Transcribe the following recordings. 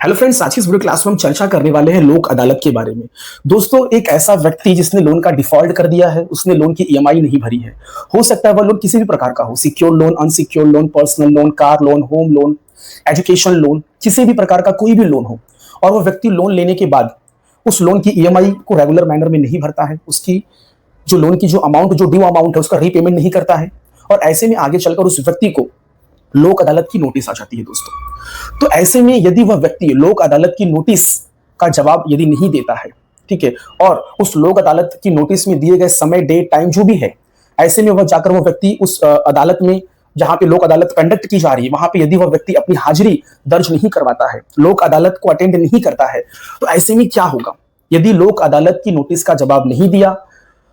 Hello friends, आज की इस वीडियो क्लास में हम चर्चा करने वाले हैं लोक अदालत के बारे में। दोस्तों, एक ऐसा व्यक्ति जिसने लोन का डिफॉल्ट कर दिया है, उसने लोन की ईएमआई नहीं भरी है। हो सकता है वह लोन किसी भी प्रकार का हो, secure loan, unsecure loan, personal loan, car loan, home loan, education loan, किसी भी प्रकार का कोई भी लोन हो, और वह व्यक्ति लोन लेने के बाद उस लोन की ईएमआई को रेगुलर मैनर में नहीं भरता है, उसकी जो लोन की जो अमाउंट, जो ड्यू अमाउंट है, उसका रीपेमेंट नहीं करता है, और ऐसे में आगे चलकर उस व्यक्ति को लोक अदालत की नोटिस आ जाती है दोस्तों। तो ऐसे में यदि वह व्यक्ति लोक अदालत की नोटिस का जवाब यदि नहीं देता है, ठीक है, और उस लोक अदालत की नोटिस में दिए गए समय, डेट, टाइम जो भी है, ऐसे में वह जाकर वह व्यक्ति उस अदालत में, जहां पे लोक अदालत कंडक्ट की जा रही है, वहां पे यदि वह व्यक्ति अपनी हाजिरी दर्ज नहीं करवाता है, लोक अदालत को अटेंड नहीं करता है, तो ऐसे में क्या होगा? यदि लोक अदालत की नोटिस का जवाब नहीं दिया,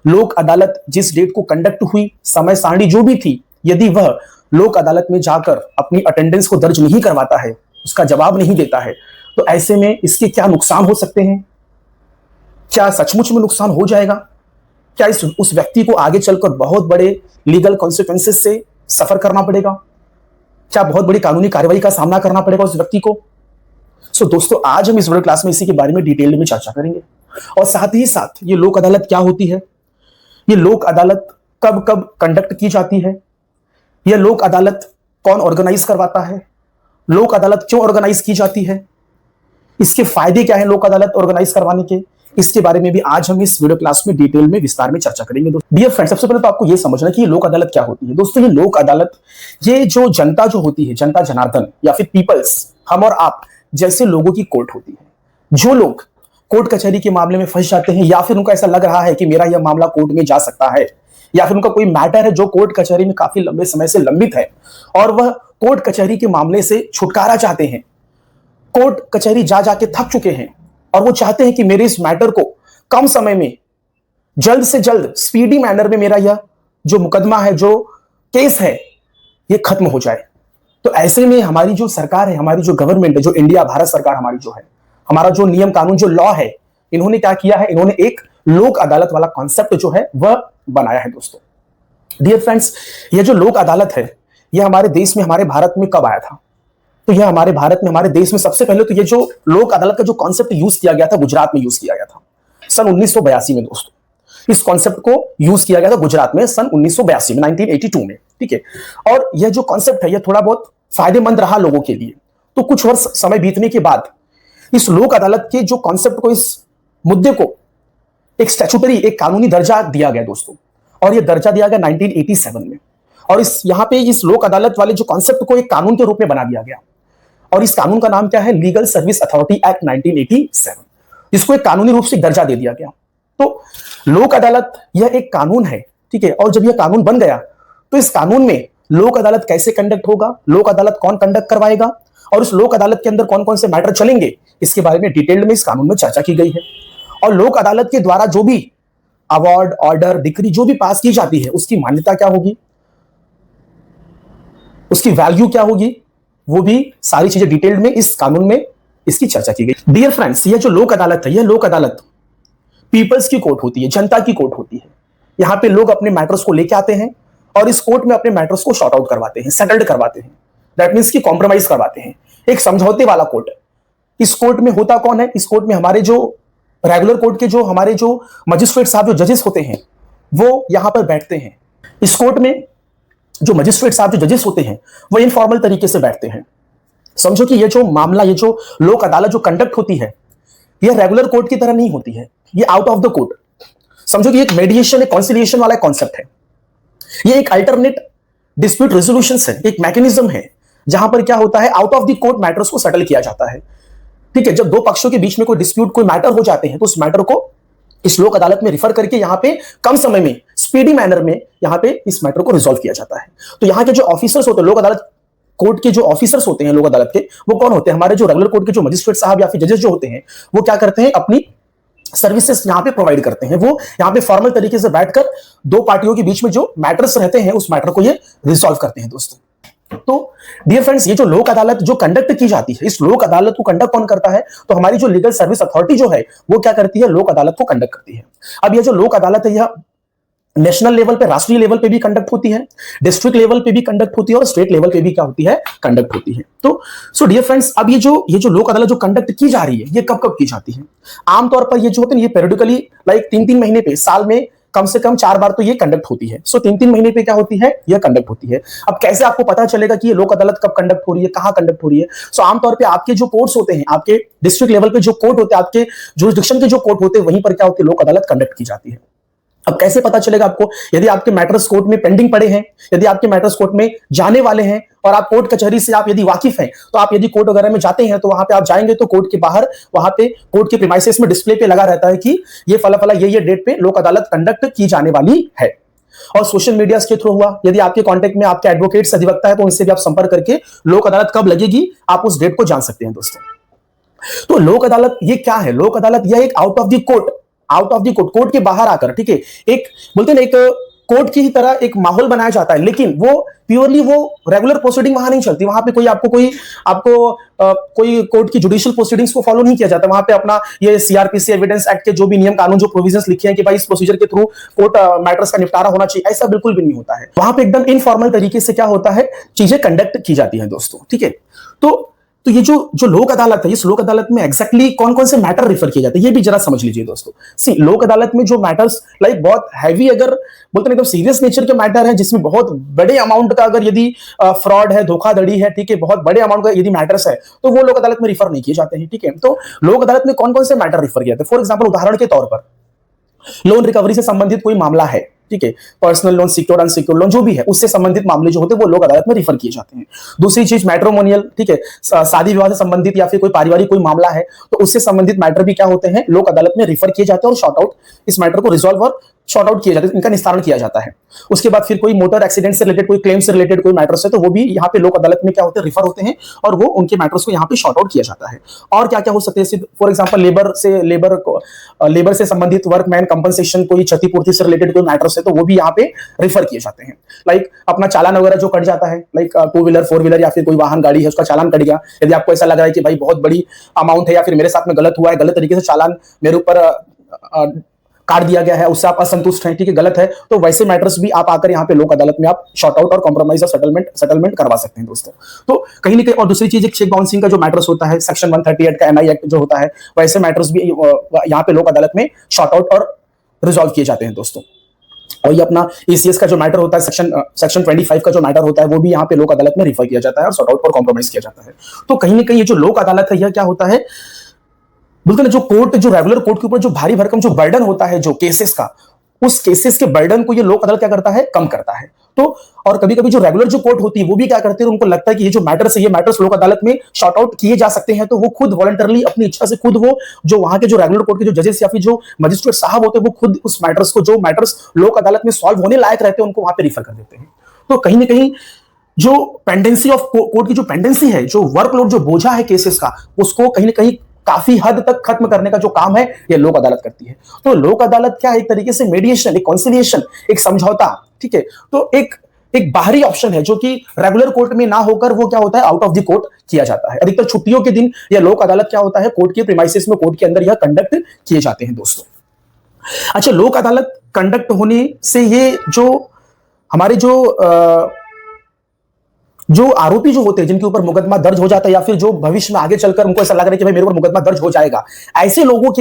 लोक अदालत जिस डेट को कंडक्ट हुई, समय सारणी जो भी थी, यदि वह लोक अदालत में जाकर अपनी अटेंडेंस को दर्ज नहीं करवाता है, उसका जवाब नहीं देता है, तो ऐसे में इसके क्या नुकसान हो सकते हैं? क्या सचमुच में नुकसान हो जाएगा? क्या उस व्यक्ति को आगे चलकर बहुत बड़े लीगल कॉन्सिक्वेंसेस से सफर करना पड़ेगा? क्या बहुत बड़ी कानूनी कार्रवाई का सामना करना पड़ेगा उस व्यक्ति को? दोस्तों, आज हम इस वीडियो क्लास में इसी के बारे में डिटेल में चर्चा करेंगे, और साथ ही साथ ये लोक अदालत क्या होती है, ये लोक अदालत कब कब कंडक्ट की जाती है, यह लोक अदालत कौन ऑर्गेनाइज करवाता है, लोक अदालत क्यों ऑर्गेनाइज की जाती है, इसके फायदे क्या है लोक अदालत ऑर्गेनाइज करवाने के, इसके बारे में भी आज हम इस वीडियो क्लास में डिटेल में विस्तार में चर्चा करेंगे। डियर फ्रेंड्स, सबसे पहले तो आपको यह समझना कि ये लोक अदालत क्या होती है। दोस्तों, ये लोक अदालत, ये जो जनता जो होती है, जनता जनार्दन या फिर पीपल्स, हम और आप जैसे लोगों की कोर्ट होती है। जो लोग कोर्ट कचहरी के मामले में फंस जाते हैं, या फिर उनको ऐसा लग रहा है कि मेरा यह मामला कोर्ट में जा सकता है, या फिर उनका कोई मैटर है जो कोर्ट कचहरी में काफी लंबे समय से लंबित है, और वह कोर्ट कचहरी के मामले से छुटकारा चाहते हैं, कोर्ट कचहरी जा जाके थक चुके हैं, और वो चाहते हैं कि मेरे इस मैटर को कम समय में, जल्द से जल्द, स्पीडी मैनर में मेरा यह जो मुकदमा है, जो केस है, ये खत्म हो जाए। तो ऐसे में हमारी जो सरकार है, हमारी जो गवर्नमेंट है, जो इंडिया, भारत सरकार हमारी जो है, हमारा जो नियम कानून, जो लॉ है, इन्होंने क्या किया है, इन्होंने एक लोक अदालत वाला कॉन्सेप्ट जो है वह बनाया है दोस्तों। डियर फ्रेंड्स, यह जो लोक अदालत है, यह हमारे देश में, हमारे भारत में कब आया था? तो यह हमारे भारत में, हमारे देश में सबसे पहले तो यह जो लोक अदालत का जो कॉन्सेप्ट यूज किया गया था, गुजरात में यूज किया गया था सन 1982 में दोस्तों। इस कॉन्सेप्ट को यूज किया गया था गुजरात में सन 1982 में, 1982 में, ठीक है। और यह जो कॉन्सेप्ट है, यह थोड़ा बहुत फायदेमंद रहा लोगों के लिए। तो कुछ वर्ष समय बीतने के बाद इस लोक अदालत के जो कॉन्सेप्ट को, इस मुद्दे को एक स्टैट्यूटरी, एक कानूनी दर्जा दिया गया दोस्तों, और यह दर्जा दिया गया 1987 में। और यहां पे इस लोक अदालत वाले जो कॉन्सेप्ट को एक कानून के रूप में बना दिया गया, और इस कानून का नाम क्या है? Legal service authority act 1987। इसको एक कानूनी रूप से दर्जा दे दिया गया। तो लोक अदालत यह एक कानून है, ठीक है। और जब यह कानून बन गया, तो इस कानून में लोक अदालत कैसे कंडक्ट होगा, लोक अदालत कौन कंडक्ट करवाएगा, और उस लोक अदालत के अंदर कौन कौन से मैटर चलेंगे, इसके बारे में डिटेल में इस कानून में चर्चा की गई है। और लोक अदालत के द्वारा जो भी अवार्ड, ऑर्डर, डिक्री जो भी पास की जाती है, उसकी मान्यता क्या होगी, उसकी वैल्यू क्या होगी, वो भी सारी चीजें डिटेल्ड में इस कानून में इसकी चर्चा की गई। डियर फ्रेंड्स, यह जो लोक अदालत है, यह लोक अदालत पीपल्स की कोर्ट होती है, जनता की कोर्ट होती है। यहां पे लोग अपने मैटर्स को लेके आते हैं, और इस कोर्ट में अपने मैटर्स को शॉर्ट आउट करवाते हैं, सेटल्ड करवाते हैं। दैट मीन्स कि कॉम्प्रोमाइज करवाते हैं, एक समझौते वाला कोर्ट है। इस कोर्ट में होता कौन है? इस कोर्ट में हमारे जो रेगुलर कोर्ट के जो हमारे जो मजिस्ट्रेट साहब, जो जजेस होते हैं, वो यहां पर बैठते हैं। इस कोर्ट में जो मजिस्ट्रेट साहब, जो जजेस होते हैं, वो इनफॉर्मल तरीके से बैठते हैं। समझो कि ये जो मामला, ये जो लोक अदालत जो कंडक्ट होती है, यह रेगुलर कोर्ट की तरह नहीं होती है, ये आउट ऑफ द कोर्ट। समझो कि एक मेडिएशन, एक कॉन्सिलिएशन वाला कॉन्सेप्ट है। ये एक अल्टरनेट डिस्प्यूट रेजोल्यूशन है, एक मैकेनिज्म है, जहां पर क्या होता है, out of the court matters को सेटल किया जाता है, ठीक है। जब दो पक्षों के बीच में कोई डिस्प्यूट, कोई मैटर हो जाते हैं, तो उस मैटर को इस लोक अदालत में रिफर करके यहां पे कम समय में, स्पीडी मैनर में, यहां पे इस मैटर को रिजॉल्व किया जाता है। तो यहां के जो ऑफिसर्स होते हैं, लोक अदालत कोर्ट के जो ऑफिसर्स होते हैं लोक अदालत के, वो कौन होते हैं? हमारे जो रेगुलर कोर्ट के जो मजिस्ट्रेट साहब या फिर जजेस जो होते हैं, वो क्या करते हैं, अपनी सर्विसेज यहां पे प्रोवाइड करते हैं। वो यहां पे फॉर्मल तरीके से बैठकर दो पार्टियों के बीच में जो मैटर्स रहते हैं, उस मैटर को ये रिजॉल्व करते हैं दोस्तों। तो डियर फ्रेंड्स, ये जो लोक अदालत जो कंडक्ट की जाती है, इस लोक अदालत को कंडक्ट कौन करता है? तो हमारी जो लीगल सर्विस अथॉरिटी जो है, वो क्या करती है? लोक अदालत को कंडक्ट करती है। अब ये जो लोक अदालत है, यह नेशनल लेवल पे, राष्ट्रीय लेवल पे भी कंडक्ट होती है, डिस्ट्रिक्ट लेवल पे भी कंडक्ट होती है और स्टेट लेवल पे भी क्या होती है, कंडक्ट होती है। तो सो डियर फ्रेंड्स, अब ये जो लोक अदालत जो कंडक्ट की जा रही है, ये कब कब की जाती है? आमतौर पर ये जो होते हैं, ये पेरियोडिकली लाइक 3-3 महीने पे, साल में कम से कम 4 बार तो ये कंडक्ट होती है। सो 3-3 महीने पे क्या होती है, ये कंडक्ट होती है। अब कैसे आपको पता चलेगा कि ये लोक अदालत कब कंडक्ट हो रही है, कहां कंडक्ट हो रही है? सो आमतौर पे आपके जो कोर्ट्स होते हैं, आपके डिस्ट्रिक्ट लेवल पे जो कोर्ट होते हैं, आपके जुरिसडिक्शन के जो कोर्ट होते हैं, वहीं पर क्या होती है, लोक अदालत कंडक्ट की जाती है। अब कैसे पता चलेगा आपको? यदि आपके मैटर्स कोर्ट में पेंडिंग पड़े हैं, यदि आपके मैटर्स कोर्ट में जाने वाले हैं और आप कोर्ट कचहरी से आप यदि वाकिफ हैं, तो आप यदि कोर्ट वगैरह में जाते हैं तो वहां पे आप जाएंगे तो कोर्ट के बाहर, वहां पे कोर्ट के प्रीमाइसेस में डिस्प्ले पे लगा रहता है कि ये फला फला ये डेट पे लोक अदालत कंडक्ट की जाने वाली है। और सोशल मीडिया के थ्रू हुआ, यदि आपके कांटेक्ट में आपके एडवोकेट अधिवक्ता है तो उनसे भी आप संपर्क करके लोक अदालत कब लगेगी आप उस डेट को जान सकते हैं दोस्तों। तो लोक अदालत ये क्या है? लोक अदालत यह एक out of the court, out of the court, court के बाहर आकर, ठीक है, एक बोलते हैं एक कोर्ट की ही तरह एक माहौल बनाया जाता है, लेकिन वो प्योरली वो रेगुलर प्रोसीडिंग वहां नहीं चलती। वहां पे कोई कोर्ट की जुडिशियल प्रोसीडिंग्स को फॉलो नहीं किया जाता। वहां पे अपना ये सीआरपीसी एविडेंस एक्ट के जो भी नियम कानून, जो प्रोविजंस लिखे हैं कि भाई इस प्रोसीजर के थ्रू कोर्ट मैटर्स का निपटारा होना चाहिए, ऐसा बिल्कुल भी नहीं होता है। वहां पे एकदम इनफॉर्मल तरीके से क्या होता है, चीजें कंडक्ट की जाती हैं दोस्तों, ठीक है। तो ये जो लोक अदालत है, इस लोक अदालत में एग्जैक्टली कौन कौन से मैटर रिफर किए जाते हैं, ये भी जरा समझ लीजिए दोस्तों। सी, लोक अदालत में जो मैटर्स लाइक बहुत हैवी, अगर बोलते हैं एकदम सीरियस नेचर के मैटर है, जिसमें बहुत बड़े अमाउंट का अगर यदि फ्रॉड है, धोखाधड़ी है, ठीक है, बहुत बड़े अमाउंट का यदि मैटर्स है, तो वो लोक अदालत में रिफर नहीं किए जाते हैं, ठीक है। तो लोक अदालत में कौन कौन से मैटर रिफर किए जाते हैं? फॉर एग्जाम्पल, उदाहरण के तौर पर लोन रिकवरी से संबंधित कोई मामला है, ठीक है, personal loan, secured unsecured loan जो भी है, उससे संबंधित मामले जो होते हैं वो लोक अदालत में रिफर किए जाते हैं। दूसरी चीज मैट्रिमोनियल, ठीक है, शादी विवाह से संबंधित या फिर कोई पारिवारिक कोई मामला है तो उससे संबंधित मैटर भी क्या होते हैं, लोक अदालत में रिफर किए जाते हैं और शॉर्ट आउट, इस मैटर को रिजॉल्व और शॉर्ट आउट किया जाता है, इनका निस्तारण किया जाता है। उसके बाद फिर कोई मोटर एक्सीडेंट से रिलेटेड, कोई क्लेम से रिलेटेड कोई मैटर्स है तो वो भी यहाँ पे लोक अदालत में क्या होते हैं, रिफर होते हैं और वो उनके मैटर्स को यहाँ पे शॉर्ट आउट किया जाता है। और क्या क्या हो सकते हैं, फॉर एग्जाम्पल लेबर से संबंधित वर्कमैन कंपनसेशन, कोई क्षतिपूर्ति से रिलेटेड कोई मैटर्स है तो वो भी यहाँ पे रिफर किए जाते हैं। लाइक अपना चालान वगैरह जो कट जाता है, लाइक 2 व्हीलर 4 व्हीलर या फिर कोई वाहन गाड़ी है उसका चालान कट गया, यदि आपको ऐसा लग रहा है कि भाई बहुत बड़ी अमाउंट है या फिर मेरे साथ में गलत हुआ है, गलत तरीके से चालान मेरे ऊपर काट दिया गया है, उससे आप असंतुष्ट हैं, ठीक है, गलत है, तो वैसे मैटर्स भी आप आकर यहाँ पे लोक अदालत में आप शॉर्ट आउट और कॉम्प्रोमाइज और सेटलमेंट करवा सकते हैं दोस्तों। तो कहीं ना कहीं, और दूसरी चीज, एक चेक बाउंसिंग का जो मैटर्स होता है, सेक्शन 138 का एमआई एक्ट जो होता है, वैसे मैटर्स भी यहाँ पे लोक अदालत में शॉर्ट आउट और रिजॉल्व किए जाते हैं दोस्तों। और ये अपना एसीएस का जो मैटर होता है, सेक्शन 25 का जो मैटर होता है, वो भी यहाँ पे लोक अदालत में रिफर किया जाता है और सॉर्ट आउट और कॉम्प्रोमाइज किया जाता है। तो कहीं ना कहीं ये जो लोक अदालत है, यह क्या होता है, बिल्कुल जो कोर्ट, जो रेगुलर कोर्ट के ऊपर जो भारी भरकम जो बर्डन होता है जो केसेस का, उस केसेस के बर्डन को ये लोक अदालत क्या करता है, कम करता है। तो और कभी कभी जो रेगुलर जो कोर्ट होती है वो भी क्या करते हैं, उनको लगता है कि ये जो मैटर्स है, ये मैटर्स लोक अदालत में शॉर्ट आउट किए जा सकते हैं, तो वो खुद वॉलंटरली अपनी इच्छा से खुद वो जो वहां के जो रेगुलर कोर्ट के जो जजेस या फिर जो मजिस्ट्रेट साहब होते हैं, वो खुद उस मैटर्स को, जो मैटर्स लोक अदालत में सॉल्व होने लायक रहते हैं, उनको वहां पे रिफर कर देते हैं। तो कहीं ना कहीं जो पेंडेंसी ऑफ कोर्ट की जो पेंडेंसी है, जो वर्कलोड, जो बोझा है केसेस का, उसको कहीं ना कहीं काफी हद तक खत्म करने का जो काम है ये लोक अदालत करती है। तो लोक अदालत क्या है, एक तरीके से मेडिएशन, एक कॉन्सिलिएशन, एक समझौता, ठीक है। तो एक बाहरी ऑप्शन है जो कि रेगुलर कोर्ट में ना होकर वो क्या होता है, आउट ऑफ द कोर्ट किया जाता है। अधिकतर छुट्टियों के दिन यह लोक अदालत क्या होता है, कोर्ट के प्रीमाइसेस में, कोर्ट के अंदर यह कंडक्ट किए जाते हैं दोस्तों। अच्छा, लोक अदालत कंडक्ट होने से ये जो हमारे जो आरोपी जो होते हैं, जिनके ऊपर मुकदमा दर्ज हो जाता है या फिर जो भविष्य में आगे चलकर उनको ऐसा लग रहा है कि भाई मेरे ऊपर मुकदमा दर्ज हो जाएगा, ऐसे लोगों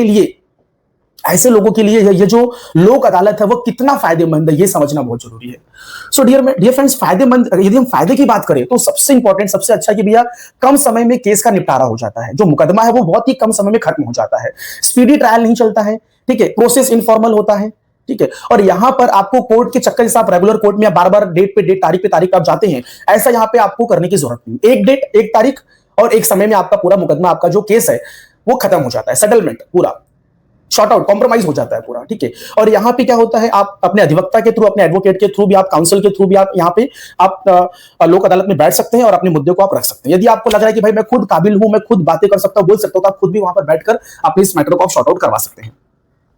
के लिए ये जो लोक अदालत है वो कितना फायदेमंद है, ये समझना बहुत जरूरी है। सो डियर फ्रेंड्स, फायदेमंद, यदि हम फायदे की बात करें तो सबसे इंपॉर्टेंट, सबसे अच्छा कि भैया कम समय में केस का निपटारा हो जाता है, जो मुकदमा है वो बहुत ही कम समय में खत्म हो जाता है, स्पीडी ट्रायल नहीं चलता है, ठीक है, प्रोसेस इनफॉर्मल होता है, ठीक है। और यहां पर आपको कोर्ट के चक्कर जैसे आप रेगुलर कोर्ट में बार बार डेट पे डेट, तारीख पे तारीख आप जाते हैं, ऐसा यहां पे आपको करने की जरूरत नहीं। एक डेट, एक तारीख और एक समय में आपका पूरा मुकदमा, आपका जो केस है वो खत्म हो जाता है, सेटलमेंट पूरा शॉर्ट आउट, कॉम्प्रोमाइज हो जाता है पूरा, ठीक है। और यहाँ पे क्या होता है, आप अपने अधिवक्ता के थ्रू, अपने एडवोकेट के थ्रू भी, आप काउंसिल के थ्रू भी आप यहाँ पे आप लोक अदालत में बैठ सकते हैं और अपने मुद्दे को आप रख सकते हैं। यदि आपको लग रहा है कि भाई मैं खुद काबिल हूं, मैं खुद बातें कर सकता हूं, बोल सकता हूं, तो आप खुद भी वहां पर बैठकर अपने इस मैटर को आप शॉर्ट आउट करवा सकते हैं।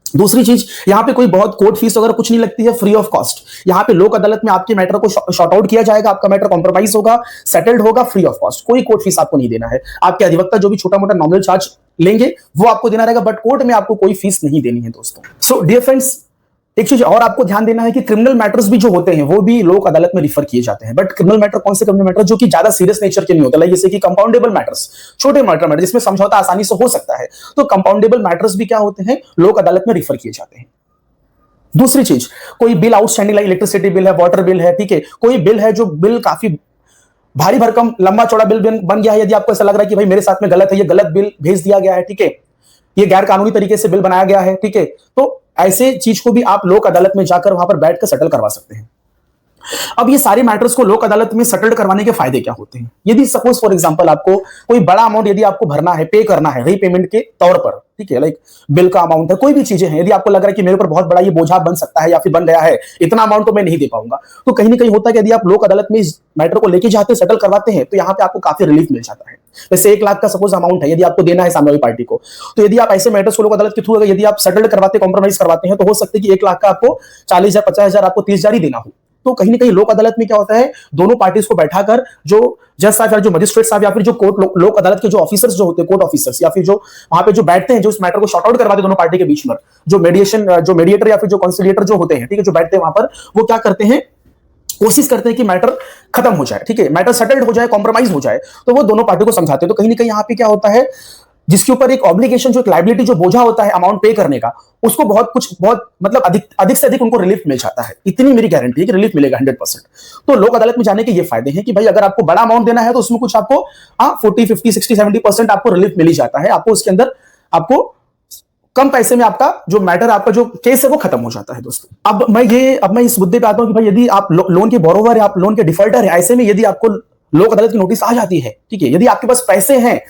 दूसरी चीज, यहां पे कोई बहुत कोर्ट फीस वगैरह कुछ नहीं लगती है, फ्री ऑफ कॉस्ट। यहां पे लोक अदालत में आपके मैटर को शॉर्ट आउट किया जाएगा, आपका मैटर कॉम्प्रोमाइज होगा, सेटल्ड होगा, फ्री ऑफ कॉस्ट, कोई कोर्ट फीस आपको नहीं देना है। आपके अधिवक्ता जो भी छोटा मोटा नॉमिनल चार्ज लेंगे वो आपको देना रहेगा, बट कोर्ट में आपको कोई फीस नहीं देनी है दोस्तों। सो डियर फ्रेंड्स, एक चीज और आपको ध्यान देना है कि क्रिमिनल मैटर्स भी जो होते हैं वो भी लोक अदालत में रिफर किए जाते हैं, बट क्रिमिनल मैटर कौन से क्रिमिनल मैटर जो कि ज्यादा सीरियस नेचर के नहीं होते, लाइक जैसे कि कंपाउंडेबल मैटर्स, छोटे मैटर जिसमें समझौता आसानी से हो सकता है, तो कंपाउंडेबल मैटर्स भी क्या होते हैं, लोक अदालत में रिफर किए जाते हैं। दूसरी चीज, कोई bill outstanding, like electricity bill है, वाटर बिल है, ठीक है, कोई बिल है जो बिल काफी भारी भरकम लंबा चौड़ा बिल बन गया है, यदि आपको ऐसा लग रहा है कि भाई मेरे साथ में गलत है, ये गलत बिल भेज दिया गया है, ठीक है, ये गैर कानूनी तरीके से बिल बनाया गया है, ठीक है, तो ऐसे चीज को भी आप लोक अदालत में जाकर वहां पर बैठकर सेटल करवा सकते हैं। अब ये सारे मैटर्स को लोक अदालत में सेटल करवाने के फायदे क्या होते हैं? यदि सपोज फॉर एग्जांपल आपको कोई बड़ा अमाउंट यदि आपको भरना है, पे करना है रीपेमेंट के तौर पर, ठीक है, लाइक बिल का अमाउंट है, कोई भी चीजें हैं, यदि आपको लग रहा है कि मेरे ऊपर बहुत बड़ा ये बोझा बन सकता है या फिर बन गया है, इतना अमाउंट तो मैं नहीं दे पाऊंगा, तो कहीं ना कहीं होता है कि यदि आप लोक अदालत में इस मैटर को लेके जाते सेटल करवाते हैं तो यहाँ पे आपको काफी रिलीफ मिल जाता है। जैसे 1 लाख का सपोज अमाउंट है, यदि आपको देना है सामने वाली पार्टी को, तो यदि आप ऐसे मैटर्स को लोक अदालत के थ्रू यदि आप सेटल करवाते, कॉम्प्रोमाइज करवाते हैं, तो हो सकता है कि 1 लाख का आपको 40,000 50,000 आपको 30,000 ही देना हो। तो कहीं ना कहीं लोक अदालत में क्या होता है, दोनों पार्टीज को बैठाकर जो जज साहब या जो मजिस्ट्रेट साहब या फिर जो कोर्ट लोक अदालत के जो ऑफिसर्स जो होते हैं, कोर्ट ऑफिसर्स, या फिर जो वहां पे जो बैठते हैं, जो इस मैटर को शॉर्ट आउट करवाते हैं दोनों पार्टी के बीच में, जो मीडिएटर या फिर जो कंसिलिएटर जो होते हैं, ठीक है, जो बैठते हैं वहां पर, वो क्या करते हैं, कोशिश करते हैं कि मैटर खत्म हो जाए, ठीक है, मैटर सेटल्ड हो जाए, कॉम्प्रोमाइज हो जाए, तो वो दोनों पार्टी को समझाते हैं। तो कहीं ना कहीं यहाँ पे क्या होता है, जिसके ऊपर एक ऑब्लिगेशन, जो एक लायबिलिटी, जो बोझा होता है अमाउंट पे करने का, उसको बहुत मतलब अधिक से अधिक उनको रिलीफ मिल जाता है। इतनी मेरी गारंटी है कि रिलीफ मिलेगा 100%। तो लोक अदालत में जाने के ये फायदे हैं कि भाई अगर आपको बड़ा अमाउंट देना है तो उसमें कुछ आपको 40 50 60 70% आपको रिलीफ मिल ही जाता है। आपको उसके अंदर आपको कम पैसे में आपका जो मैटर, आपका जो केस है वो खत्म हो जाता है दोस्तों। अब मैं इस मुद्दे पे आता हूं कि भाई यदि आप लोन के बोरोवर है, आप लोन के डिफॉल्टर है, ऐसे में यदि आपको लोक अदालत की नोटिस आ जाती है, ठीक है, यदि आपके पास पैसे हैं,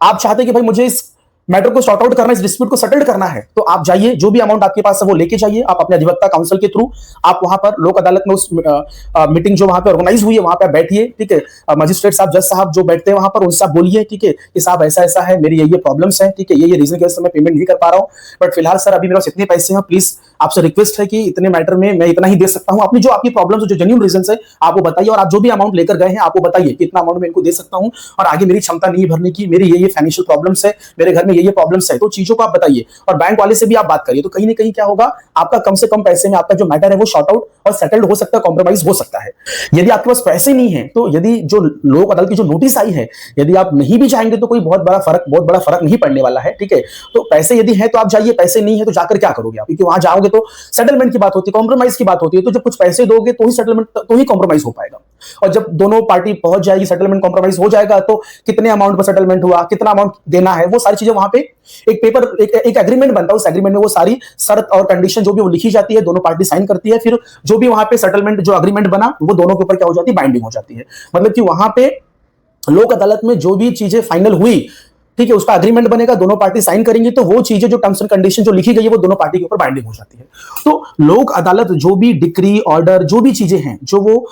आप चाहते हैं कि भाई मुझे इस मैटर को सॉर्ट आउट करना, इस डिस्प्यूट को सेटल करना है, तो आप जाइए, जो भी अमाउंट आपके पास है वो लेके जाइए, आप अपने अधिवक्ता काउंसिल के थ्रू आप वहां पर लोक अदालत में उस मीटिंग जो वहां पे ऑर्गेनाइज हुई है वहां पे बैठिए, ठीक है, मजिस्ट्रेट साहब, जज साहब जो बैठते हैं वहां पर, उनसे आप बोलिए, ठीक है, कि साहब ऐसा ऐसा है, मेरी ये प्रॉब्लम्स है, ठीक है, ये रीजन की वजह से मैं पेमेंट नहीं कर पा रहा हूँ, बट फिलहाल सर अभी मेरे पास इतने पैसे हैं, प्लीज आपसे रिक्वेस्ट है कि इतने मैटर में मैं इतना ही दे सकता हूं। अपनी जो आपकी प्रॉब्लम जो जेन्युइन रीजन है आप वो बताइए, और आप जो भी अमाउंट लेकर गए हैं आप वो बताइए कि इतना अमाउंट मैं इनको दे सकता हूं और आगे मेरी क्षमता नहीं भरने की, मेरी ये फाइनेंशियल प्रॉब्लम्स है, मेरे घर में ये प्रॉब्लम्स है, तो चीजों को आप बताइए और बैंक वाले से भी आप बात करिए। तो कहीं ना कहीं क्या होगा, आपका कम से कम पैसे में आपका जो मैटर है वो शॉर्ट आउट और सेटल्ड हो सकता है, कॉम्प्रोमाइज हो सकता है। यदि आपके पास पैसे नहीं है, तो यदि जो लोक अदालत की जो नोटिस आई है, यदि आप नहीं भी जाएंगे तो कोई बहुत बड़ा फर्क नहीं पड़ने वाला है, ठीक है। तो पैसे यदि है तो आप जाइए, पैसे नहीं है तो जाकर क्या करोगे आप, क्योंकि वहां जाओगे तो सेटलमेंट की बात होती है, कॉम्प्रोमाइज की बात होती है, तो जब कुछ पैसे दोगे तो ही सेटलमेंट, तो ही कॉम्प्रोमाइज हो पाएगा। और जब दोनों पार्टी पहुंच जाएगी, सेटलमेंट कॉम्प्रोमाइज हो जाएगा, तो कितने अमाउंट पर सेटलमेंट हुआ, कितना अमाउंट देना है, वो सारी चीजें वहां पे एक पेपर, एक एग्रीमेंट बनता है, उस एग्रीमेंट में वो सारी शर्त और कंडीशन जो भी वो लिखी जाती है, दोनों पार्टी साइन करती है, फिर जो भी वहां पे सेटलमेंट जो एग्रीमेंट बना वो दोनों के ऊपर क्या हो जाती है, बाइंडिंग हो जाती है। मतलब कि वहां पे लोक अदालत में जो भी चीजें फाइनल हुई, ठीक है, उसका एग्रीमेंट बनेगा, दोनों पार्टी साइन करेंगे, तो वो चीजें जो टर्म्स एंड कंडीशन जो लिखी गई है वो दोनों पार्टी के ऊपर बाइंडिंग हो जाती है। तो लोक अदालत जो भी डिक्री, ऑर्डर, जो भी चीजें हैं जो वो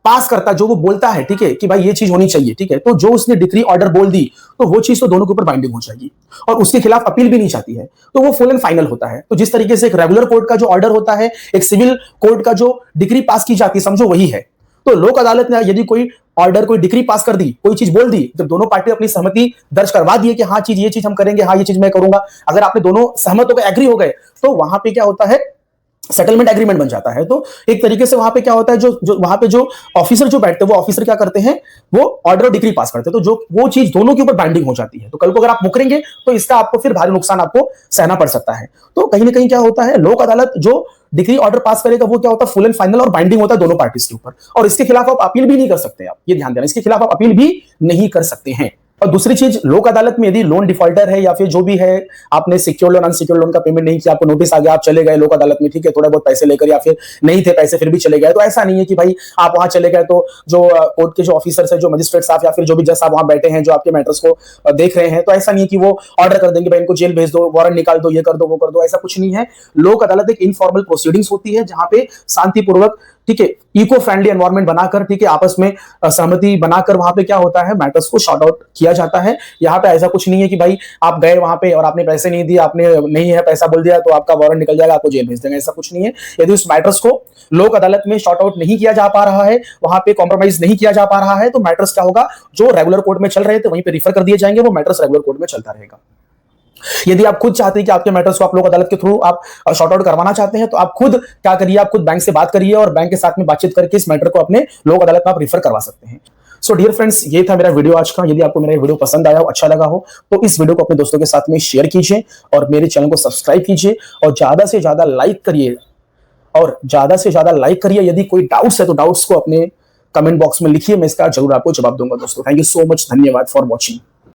पास करता है, जो वो बोलता है, ठीक है, कि भाई ये चीज होनी चाहिए, ठीक है, तो जो उसने डिक्री ऑर्डर बोल दी तो वो चीज तो दोनों के ऊपर बाइंडिंग हो जाएगी और उसके खिलाफ अपील भी नहीं चाहती है, तो वो फुल एंड फाइनल होता है। तो जिस तरीके से एक रेगुलर कोर्ट का जो ऑर्डर होता है, एक सिविल कोर्ट का जो डिक्री पास की जाती है, समझो वही है। तो लोक अदालत ने यदि कोई ऑर्डर, कोई डिक्री पास कर दी, कोई चीज बोल दी, जब दोनों पार्टी अपनी सहमति दर्ज करवा दिए कि हाँ चीज, ये चीज हम करेंगे, हाँ ये चीज मैं करूंगा, अगर आपने दोनों सहमत हो गए, एग्री हो गए, तो वहां पे क्या होता है, सेटलमेंट एग्रीमेंट बन जाता है। तो एक तरीके से वहां पे क्या होता है, जो वहां पे जो ऑफिसर जो बैठते हैं, वो ऑफिसर क्या करते हैं, वो ऑर्डर और डिक्री पास करते हैं, तो जो वो चीज दोनों के ऊपर बाइंडिंग हो जाती है। तो कल को अगर आप मुकरेंगे तो इसका आपको फिर भारी नुकसान आपको सहना पड़ सकता है। तो कहीं ना कहीं क्या होता है, लोक अदालत जो डिग्री ऑर्डर पास करेगा वो क्या होता है, फुल एंड फाइनल और बाइंडिंग होता है दोनों पार्टीज के ऊपर, और इसके खिलाफ आप अपील भी नहीं कर सकते। आप ये ध्यान देना, इसके खिलाफ आप अपील भी नहीं कर सकते हैं। और दूसरी चीज, लोक अदालत में यदि लोन डिफॉल्टर है या फिर जो भी है, आपने सिक्योर लोन, अनसिक्योर लोन का पेमेंट नहीं किया, आपको नोटिस आ गया, आप चले गए लोक अदालत में, ठीक है, थोड़ा बहुत पैसे लेकर, या फिर नहीं थे पैसे फिर भी चले गए, तो ऐसा नहीं है कि भाई आप वहां चले गए तो जो कोर्ट के जो ऑफिसर्स है, जो मजिस्ट्रेट साहब या फिर जो भी जज साहब वहां बैठे हैं, जो आपके मैटर्स को देख रहे हैं, तो ऐसा नहीं है कि वो ऑर्डर कर देंगे भाई इनको जेल भेज दो, वारंट निकाल दो, ये कर दो, वो कर दो, ऐसा कुछ नहीं है। लोक अदालत एक इनफॉर्मल प्रोसीडिंग्स होती है जहां पे शांतिपूर्वक, ठीक है, इको फ्रेंडली एनवायरनमेंट बनाकर, ठीक है, आपस में सहमति बनाकर वहां पे क्या होता है, मैटर्स को शॉर्ट आउट किया जाता है। यहाँ पे ऐसा कुछ नहीं है कि भाई आप गए वहां पे और आपने पैसे नहीं दिए, आपने नहीं है पैसा बोल दिया तो आपका वारंट निकल जाएगा, आपको जेल भेज देंगे, ऐसा कुछ नहीं है। यदि उस मैटर्स को लोक अदालत में शॉर्ट आउट नहीं किया जा पा रहा है, वहां पे कॉम्प्रोमाइज नहीं किया जा पा रहा है, तो मैटर्स क्या होगा, जो रेगुलर कोर्ट में चल रहे थे वहीं पे रिफर कर दिए जाएंगे, वो मैटर्स रेगुलर कोर्ट में चलता रहेगा। यदि आप खुद चाहते हैं कि आपके मैटर्स को आप लोक अदालत के थ्रू आप शॉर्ट आउट करवाना चाहते हैं, तो आप खुद क्या करिए, आप खुद बैंक से बात करिए और बैंक के साथ में बातचीत करके इस मैटर को अपने लोक अदालत में आप रिफर करवा सकते हैं। सो डियर फ्रेंड्स, ये था मेरा वीडियो आज का। यदि आपको मेरा वीडियो पसंद आया हो, अच्छा लगा हो, तो इस वीडियो को अपने दोस्तों के साथ में शेयर कीजिए और मेरे चैनल को सब्सक्राइब कीजिए और ज्यादा से ज्यादा लाइक करिए यदि कोई डाउट्स है तो डाउट्स को अपने कमेंट बॉक्स में लिखिए, मैं इसका जरूर आपको जवाब दूंगा दोस्तों। थैंक यू सो मच, धन्यवाद फॉर वॉचिंग।